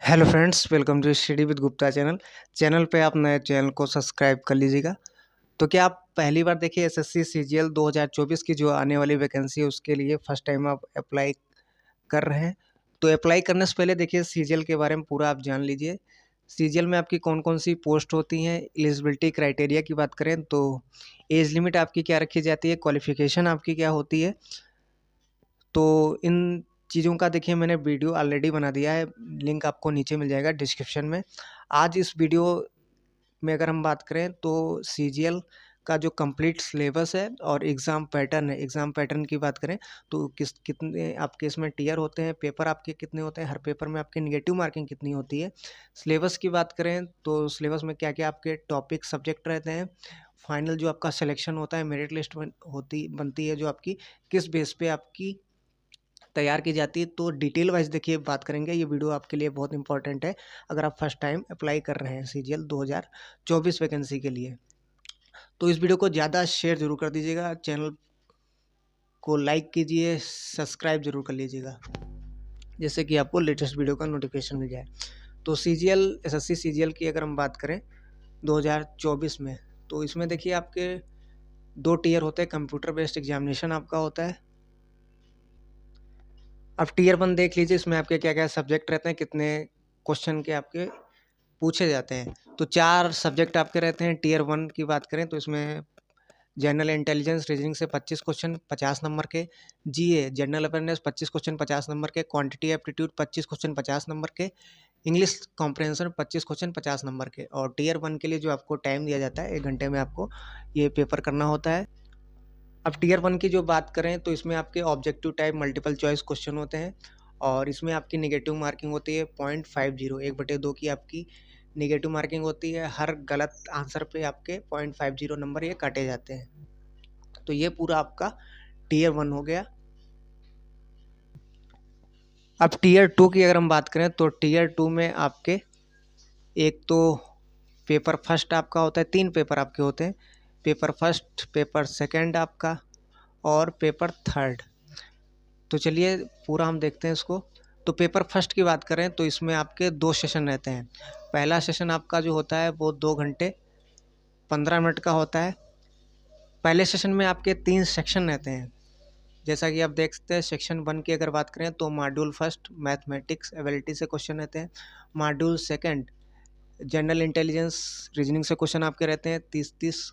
Hello friends, welcome to study with Gupta channel पे आप नए चैनल को सब्सक्राइब कर लीजिएगा। तो क्या आप पहली बार देखिए एसएससी सीजीएल 2024 की जो आने वाली वैकेंसी है उसके लिए फर्स्ट टाइम आप अप्लाई कर रहे हैं। तो अप्लाई करने से पहले देखिए सीजीएल के बारे में पूरा आप जान लीजिए। सीजीएल में आपकी कौन कौन सी पोस्ट होती हैं, एलिजिबिलिटी क्राइटेरिया की बात करें तो एज लिमिट आपकी क्या रखी जाती है, क्वालिफिकेशन आपकी क्या होती है। तो इन चीज़ों का देखिए मैंने वीडियो ऑलरेडी बना दिया है, लिंक आपको नीचे मिल जाएगा डिस्क्रिप्शन में। आज इस वीडियो में अगर हम बात करें तो सीजीएल का जो कंप्लीट सिलेबस है और एग्ज़ाम पैटर्न है, एग्ज़ाम पैटर्न की बात करें तो कितने आपके इसमें टियर होते हैं, पेपर आपके कितने होते हैं, हर पेपर में आपकी नेगेटिव मार्किंग कितनी होती है। सिलेबस की बात करें तो सिलेबस में क्या-क्या आपके टॉपिक सब्जेक्ट रहते हैं, फाइनल जो आपका सिलेक्शन होता है, मेरिट लिस्ट बनती है जो आपकी, किस बेस पे आपकी तैयार की जाती है। तो डिटेल वाइज देखिए बात करेंगे, ये वीडियो आपके लिए बहुत इंपॉर्टेंट है अगर आप फर्स्ट टाइम अप्लाई कर रहे हैं सीजीएल 2024 वैकेंसी के लिए। तो इस वीडियो को ज़्यादा शेयर जरूर कर दीजिएगा, चैनल को लाइक कीजिए, सब्सक्राइब जरूर कर लीजिएगा जैसे कि आपको लेटेस्ट वीडियो का नोटिफिकेशन मिल जाए। तो सीजीएल एसएससी सीजीएल की अगर हम बात करें 2024 में, तो इसमें देखिए आपके 2 टियर होते हैं, कंप्यूटर बेस्ड एग्जामिनेशन आपका होता है। अब टियर 1 देख लीजिए, इसमें आपके क्या-क्या सब्जेक्ट रहते हैं, कितने क्वेश्चन के आपके पूछे जाते हैं। तो 4 सब्जेक्ट आपके रहते हैं। टियर 1 की बात करें तो इसमें जनरल इंटेलिजेंस रीजनिंग से 25 क्वेश्चन 50 नंबर के, जीए जनरल अवेयरनेस 25 क्वेश्चन 50 नंबर के, क्वांटिटी एप्टीट्यूड 25 क्वेश्चन 50 नंबर के, इंग्लिश कॉम्प्रिहेंशन 25 क्वेश्चन 50 नंबर के। और टियर 1 के लिए जो आपको टाइम दिया जाता है 1 घंटे में आपको ये पेपर करना होता है। अब टियर 1 की जो बात करें तो इसमें आपके objective type multiple choice question होते हैं और इसमें आपकी नेगेटिव मार्किंग होती है 0.50, 1/2 की आपकी नेगेटिव मार्किंग होती है। हर गलत आंसर पे आपके 0.50 नंबर ये काटे जाते हैं। तो ये पूरा आपका टियर 1 हो गया। अब टियर 2 की अगर हम बात करें तो टियर 2 में आपके एक तो पेपर फर्स्ट आपका होता है, 3 पेपर आपके होते हैं, पेपर फर्स्ट, पेपर सेकंड आपका और पेपर थर्ड। तो चलिए पूरा हम देखते हैं इसको। तो पेपर फर्स्ट की बात करें तो इसमें आपके 2 सेशन रहते हैं। पहला सेशन आपका जो होता है वो 2 घंटे 15 मिनट का होता है। पहले सेशन में आपके 3 सेक्शन रहते हैं, जैसा कि आप देख सकते हैं। सेक्शन 1 की अगर बात करें तो मॉड्यूल फर्स्ट मैथमेटिक्स एबिलिटी से क्वेश्चन रहते हैं। Module second general intelligence reasoning से क्वेश्चन आपके रहते हैं, 30-30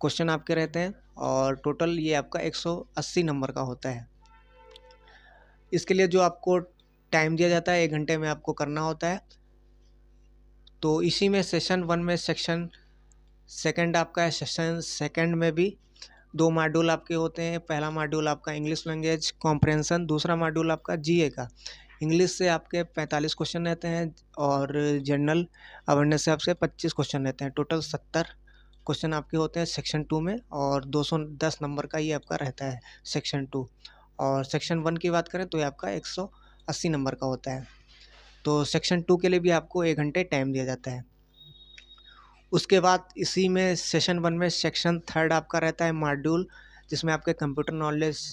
क्वेश्चन आपके रहते हैं और टोटल ये आपका 180 नंबर का होता है। इसके लिए जो आपको टाइम दिया जाता है 1 घंटे में आपको करना होता है। तो इसी में सेशन 1 में सेक्शन सेकंड आपका है, सेशन सेकंड में भी 2 मॉड्यूल आपके होते हैं। पहला मॉड्यूल आपका इंग्लिश लैंग्वेज कॉम्प्रिहेंशन, दूसरा मॉड्यूल आपका जीए का। इंग्लिश से आपके 45 क्वेश्चन रहते हैं और जनरल अवेयरनेस से आपसे 25 क्वेश्चन रहते हैं। टोटल 70 क्वेश्चन आपके होते हैं सेक्शन 2 में और 210 नंबर का ये आपका रहता है सेक्शन 2। और सेक्शन 1 की बात करें तो ये आपका 180 नंबर का होता है। तो सेक्शन 2 के लिए भी आपको 1 घंटे टाइम दिया जाता है। उसके बाद इसी में सेशन 1 में सेक्शन थर्ड आपका रहता है मॉड्यूल, जिसमें आपके कंप्यूटर नॉलेज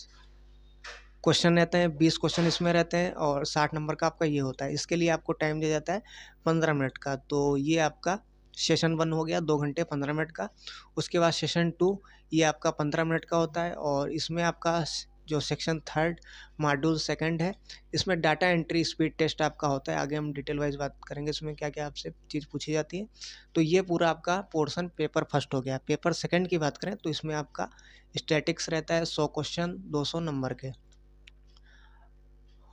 क्वेश्चन रहते हैं। 20 क्वेश्चन इसमें रहते हैं और 60 नंबर का आपका ये होता है। इसके लिए आपको टाइम दिया जाता है 15 मिनट का। तो ये आपका सेशन 1 हो गया 2 घंटे 15 मिनट का। उसके बाद सेशन 2 ये आपका 15 मिनट का होता है और इसमें आपका जो सेक्शन थर्ड मॉड्यूल सेकंड है, इसमें डाटा एंट्री स्पीड टेस्ट आपका होता है। आगे हम डिटेल वाइज बात करेंगे इसमें क्या क्या आपसे चीज़ पूछी जाती है। तो ये पूरा आपका पोर्शन पेपर फर्स्ट हो गया। पेपर सेकंड की बात करें तो इसमें आपका स्टैटिक्स रहता है 100 क्वेश्चन 200 नंबर के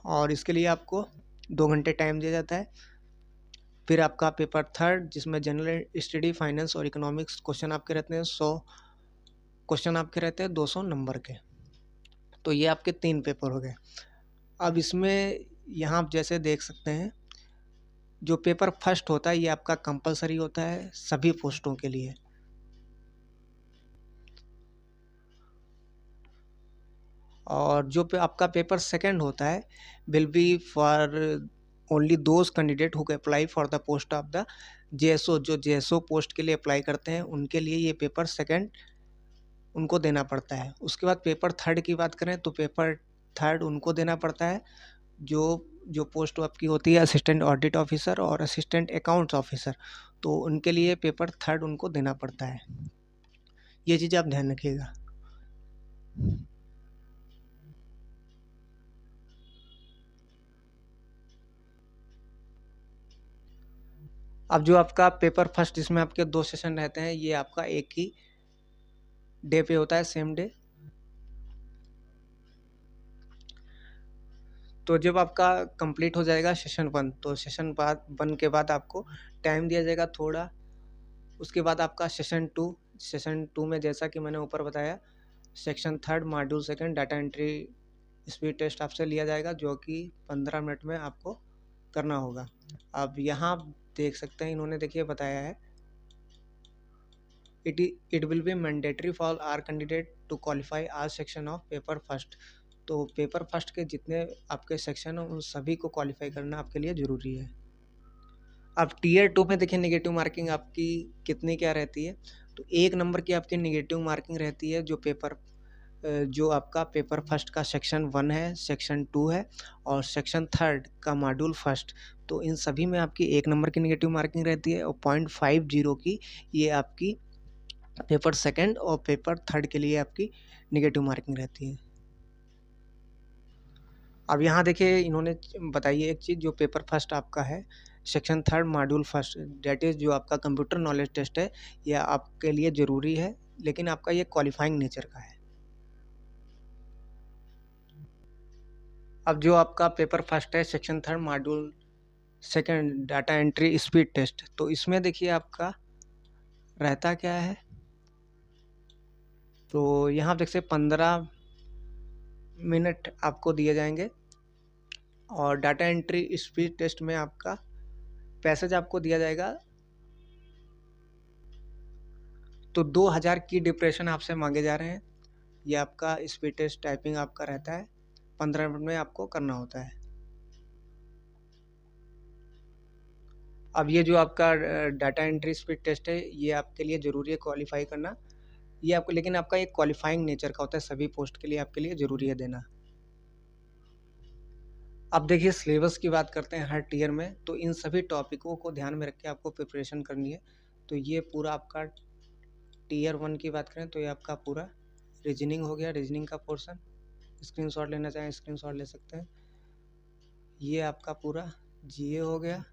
और इसके लिए आपको 2 घंटे टाइम दिया जाता है। फिर आपका पेपर थर्ड जिसमें जनरल स्टडी फाइनेंस और इकोनॉमिक्स क्वेश्चन आपके रहते हैं, 100 क्वेश्चन आपके रहते हैं 200 नंबर के। तो ये आपके 3 पेपर हो गए। अब इसमें यहाँ आप जैसे देख सकते हैं, जो पेपर फर्स्ट होता है ये आपका कंपलसरी होता है सभी पोस्टों के लिए। और जो आपका पेपर सेकंड होता है will be for only those candidate who apply for the post of the JSO. जो जेएसओ पोस्ट के लिए अप्लाई करते हैं उनके लिए ये पेपर सेकंड उनको देना पड़ता है। उसके बाद पेपर थर्ड की बात करें तो पेपर थर्ड उनको देना पड़ता है जो जो पोस्ट आपकी होती है असिस्टेंट ऑडिट ऑफिसर और असिस्टेंट अकाउंट्स ऑफिसर, तो उनके लिए पेपर थर्ड उनको देना पड़ता है। ये चीज़ आप ध्यान रखिएगा। अब जो आपका पेपर फर्स्ट, जिसमें आपके 2 सेशन रहते हैं, ये आपका एक ही डे पे होता है, सेम डे। तो जब आपका कंप्लीट हो जाएगा सेशन 1, तो सेशन 1 के बाद आपको टाइम दिया जाएगा थोड़ा। उसके बाद आपका सेशन 2 में जैसा कि मैंने ऊपर बताया, section 3 module 2 data entry speed test आपसे लिया जाएगा, जो कि 15 मिनट में आपको करना होगा। अब यहाँ आप देख सकते हैं, इन्होंने देखिए बताया है, it will be mandatory for our candidate to qualify our section of paper first. तो पेपर फर्स्ट के जितने आपके सेक्शन हैं, उन सभी को क्वालिफाई करना आपके लिए ज़रूरी है। अब टीयर 2 में देखिए नेगेटिव मार्किंग आपकी कितनी क्या रहती है। तो 1 नंबर की आपकी नेगेटिव मार्किंग रहती है, जो आपका पेपर फर्स्ट का सेक्शन 1 है, सेक्शन 2 है और सेक्शन 3 का मॉड्यूल फर्स्ट। तो इन सभी में आपकी 1 नंबर की नेगेटिव मार्किंग रहती है, और 0.50 की ये आपकी पेपर सेकंड और पेपर थर्ड के लिए आपकी नेगेटिव मार्किंग रहती है। अब यहाँ देखिए इन्होंने बताई है एक चीज़, जो पेपर फर्स्ट आपका है section 3 module first, that is जो आपका कंप्यूटर नॉलेज टेस्ट है, यह आपके लिए ज़रूरी है, लेकिन आपका ये क्वालिफाइंग नेचर का है। अब जो आपका पेपर फर्स्ट है section 3 module 2 data entry speed test, तो इसमें देखिए आपका रहता क्या है। तो यहाँ आप देख सकते 15 मिनट आपको दिए जाएंगे, और डाटा एंट्री स्पीड टेस्ट में आपका पैसेज आपको दिया जाएगा। तो 2000 की डिप्रेशन आपसे मांगे जा रहे हैं। ये आपका स्पीड टेस्ट टाइपिंग आपका रहता है, 15 मिनट में आपको करना होता है। अब ये जो आपका डाटा एंट्री स्पीड टेस्ट है, ये आपके लिए ज़रूरी है क्वालिफाई करना। ये आपको, लेकिन आपका एक क्वालिफाइंग नेचर का होता है, सभी पोस्ट के लिए आपके लिए ज़रूरी है देना। अब देखिए सिलेबस की बात करते हैं हर टीयर में, तो इन सभी टॉपिकों को ध्यान में रख के आपको प्रिपरेशन करनी है। तो ये पूरा आपका टीयर 1 की बात करें तो ये आपका पूरा रीजनिंग हो गया, रीजनिंग का पोर्शन। स्क्रीनशॉट लेना चाहें स्क्रीनशॉट ले सकते हैं। ये आपका पूरा जीए हो गया,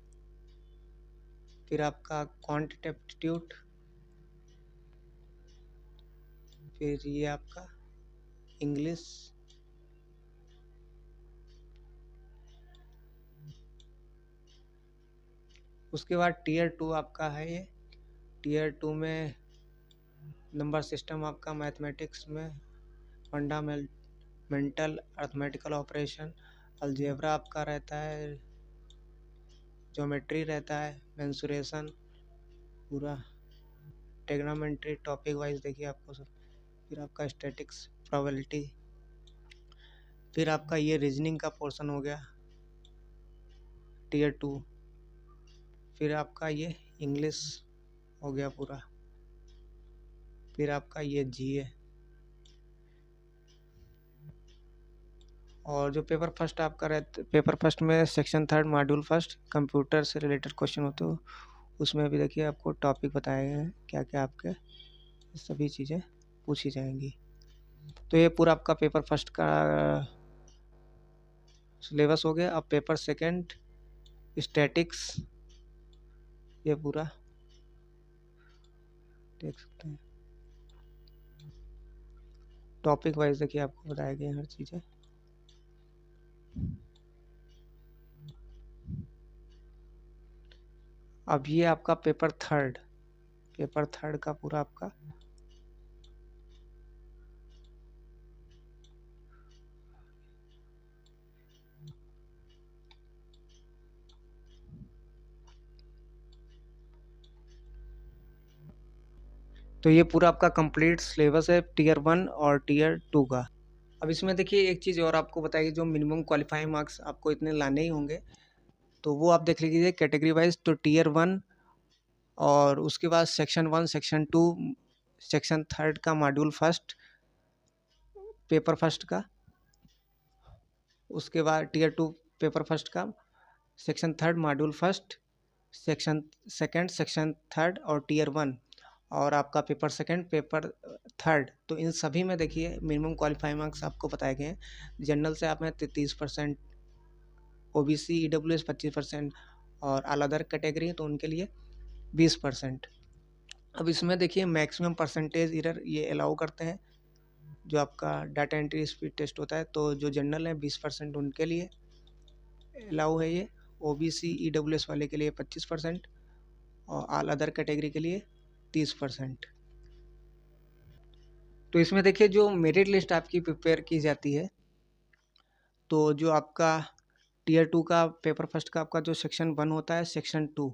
फिर आपका क्वांटिटेटिव एप्टीट्यूड, फिर ये आपका इंग्लिश, उसके बाद टीयर 2 आपका है। ये टीयर 2 में नंबर सिस्टम आपका मैथमेटिक्स में फंडामेंटल अर्थमेटिकल ऑपरेशन, अलजेब्रा आपका रहता है, ज्योमेट्री रहता है, मेंसुरेशन, पूरा ट्रिग्नोमेट्री टॉपिक वाइज देखिए आपको सब। फिर आपका स्टैटिक्स, प्रोबेबिलिटी, फिर आपका ये रीजनिंग का पोर्शन हो गया टीयर 2, फिर आपका ये इंग्लिश हो गया पूरा, फिर आपका ये जीए, और जो पेपर फर्स्ट आपका रहता, पेपर फर्स्ट में सेक्शन 3 मॉड्यूल फर्स्ट कंप्यूटर से रिलेटेड क्वेश्चन होते हो, उसमें भी देखिए आपको टॉपिक बताए गए हैं क्या क्या, आपके सभी चीज़ें पूछी जाएंगी। तो ये पूरा आपका पेपर फर्स्ट का सिलेबस हो गया। अब पेपर सेकंड स्टैटिक्स, ये पूरा देख सकते हैं, टॉपिक वाइज देखिए आपको बताया गया हर चीज़ें। अब ये आपका पेपर थर्ड का पूरा आपका तो ये पूरा आपका कंप्लीट सिलेबस है टीयर 1 और टीयर 2 का। अब इसमें देखिए एक चीज़ और आपको बताइए, जो मिनिमम क्वालिफाइंग मार्क्स आपको इतने लाने ही होंगे, तो वो आप देख लीजिए कैटेगरी वाइज। तो टीयर 1 और उसके बाद सेक्शन 1, सेक्शन 2, सेक्शन 3 का मॉड्यूल फर्स्ट पेपर फर्स्ट का, उसके बाद टीयर 2 पेपर फर्स्ट का, section third module first, section second, section third और टीयर 1 और आपका पेपर सेकंड, पेपर थर्ड। तो इन सभी में देखिए मिनिमम क्वालिफाइंग मार्क्स आपको बताए गए हैं। जनरल से आप में 33%, ओबीसी ईडब्ल्यूएस 25% और ऑल अदर कैटेगरी तो उनके लिए 20%। अब इसमें देखिए मैक्सिमम परसेंटेज एरर ये अलाउ करते हैं जो आपका डाटा एंट्री स्पीड टेस्ट होता है। तो जो जनरल है 20% उनके लिए अलाउ है ये, ओबीसी ईडब्ल्यूएस वाले के लिए 25% और ऑल अदर कैटेगरी के लिए 30%। तो इसमें देखिए जो मेरिट लिस्ट आपकी प्रिपेयर की जाती है, तो जो आपका टीयर 2 का पेपर फर्स्ट का आपका जो सेक्शन 1 होता है, सेक्शन 2,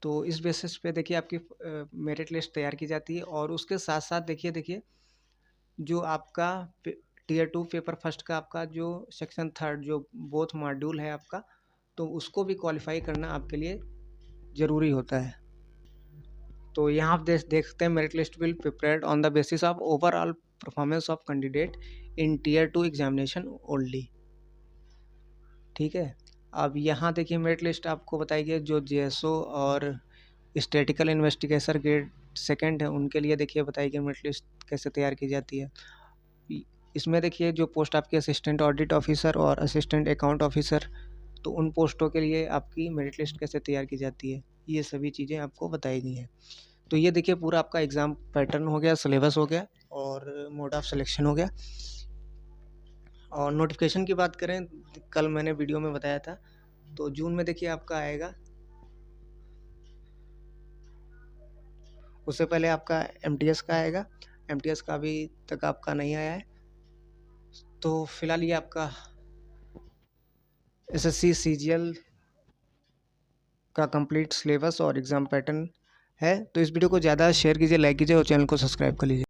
तो इस बेसिस पे देखिए आपकी मेरिट लिस्ट तैयार की जाती है। और उसके साथ साथ देखिए जो आपका टीयर 2 पेपर फर्स्ट का आपका जो सेक्शन थर्ड जो बोथ मॉड्यूल है आपका, तो उसको भी क्वालिफाई करना आपके लिए ज़रूरी होता है। तो यहाँ आप देख सकते हैं merit list will prepared on the basis of overall performance of candidate in tier 2 examination only. ठीक है, अब यहाँ देखिए मेरिट लिस्ट आपको बताई गई जो जेएसओ और स्टैटिकल इन्वेस्टिगेशन ग्रेड सेकंड है उनके लिए देखिए बताई गई मेरिट लिस्ट कैसे तैयार की जाती है। इसमें देखिए जो पोस्ट आपके असिस्टेंट ऑडिट ऑफिसर और असिस्टेंट अकाउंट ऑफिसर, तो उन पोस्टों के लिए आपकी मेरिट लिस्ट कैसे तैयार की जाती है, ये सभी चीज़ें आपको बताई गई हैं। तो ये देखिए पूरा आपका एग्ज़ाम पैटर्न हो गया, सिलेबस हो गया और मोड ऑफ सिलेक्शन हो गया। और नोटिफिकेशन की बात करें, कल मैंने वीडियो में बताया था, तो जून में देखिए आपका आएगा। उससे पहले आपका एमटीएस का आएगा, एमटीएस का अभी तक आपका नहीं आया है। तो फिलहाल ये आपका एसएससी सीजीएल का कंप्लीट सिलेबस और एग्ज़ाम पैटर्न है। तो इस वीडियो को ज़्यादा शेयर कीजिए, लाइक कीजिए और चैनल को सब्सक्राइब कर लीजिए।